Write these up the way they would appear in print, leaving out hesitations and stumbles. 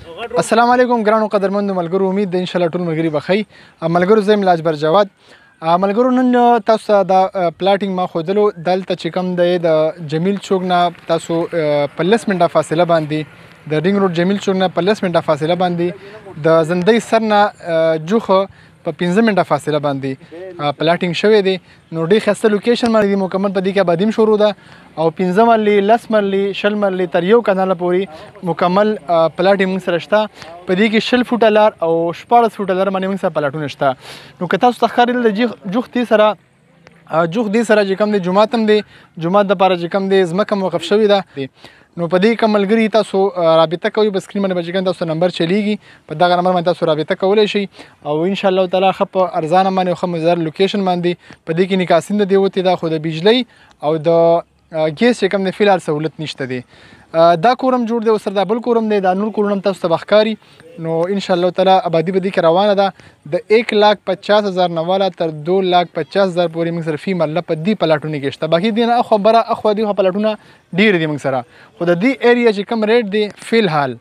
السلام علیکم ګرانو قدرمنو ملګرو، امید ده انشاءالله ټول ملګري به ښه وي. ملګرو زه یم لاجبر جواد. ملګرو نن تاسو ته دا پلاټینګ ما ښودلو دلته چې کوم دی د جمیل چوک نه تاسو په 10 منټه فاصله باندې د رینګ روډ جمیل چوک نه په 10 منټه فاصله باندې د زندۍ سر نه جوخه په 15 منټه فاصله باندې پلاټینګ شوی دی. نو ډېر ښایسته لوکیشن باندې مکمل په دې کې آبادي هم شروع ده او 15 مرلې 10 مرلې 20 مرلې تر یو کاناله پورې مکمل پلاټینګ موږ سره شته. په دې کې 20 فوټه لار او 14 فوټه لار باندې موږ سره پلاټونه شته. نو که تاسو ته ښکارېدل د جوخ دې سره چې کوم دی جومات هم دی، جومات دپاره چې کوم دی ځمکه هم وقف شوې ده. نو په دې کوم ملګري تاسو رابطه کوئ، په سکرین باندې به چې کوم تاسو نمبر چلیږي په دغه نمبر باندې تاسو رابطه کولی شئ او انشاءالله تعالی ښه په ارزانه باندې او ښه مزدار لوکیشن باندې. په دې کې نکاسین د دې وتې ده، خو د بجلۍ او د ګیس چې کوم دی فی الحال سهولت نشته دی. دا کور هم جوړ دی، ورسره دا بل کور هم دی، دا نور کورونه هم تاسو ته به ښکاري. نو انشاءالله تعالی آبادي به دې کې روانه ده. د 1,50,000 نه والا تر 2,50,000 پورې موږ سره فی مرله په دې پلاټونو کې شته. باقي دې نه اخوا بره اخوا دې پلاټونه ډېر دي موږ سره. خو د دې ایریا چې کوم ریټ دی فی الحال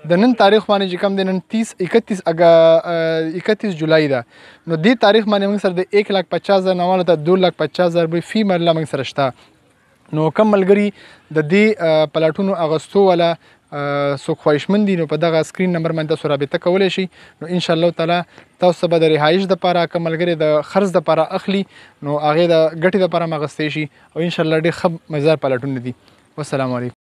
د نن تاریخ باندې چې کوم دی نن 31 جولای ده. نو دې تاریخ باندې موږ سره د 1,50,000 نه والا تر 2,50,000 پورې فی مرله موږ سره شته. نو کم ملګري د دې پلاټونو اغوستو والا څوک خواهشمند دي، نو په دغه سکرین نمبر باندې تاسو رابطه کولی شئ. نو انشاءالله تعالی تاسو به د رهایش دپاره کم ملګري د خرڅ دپاره اخلي، نو هغې د ګټې دپاره هم اخیستی شي او انشاءالله ډېر ښه مزدار پلاټونه دي. والسلام علیکم.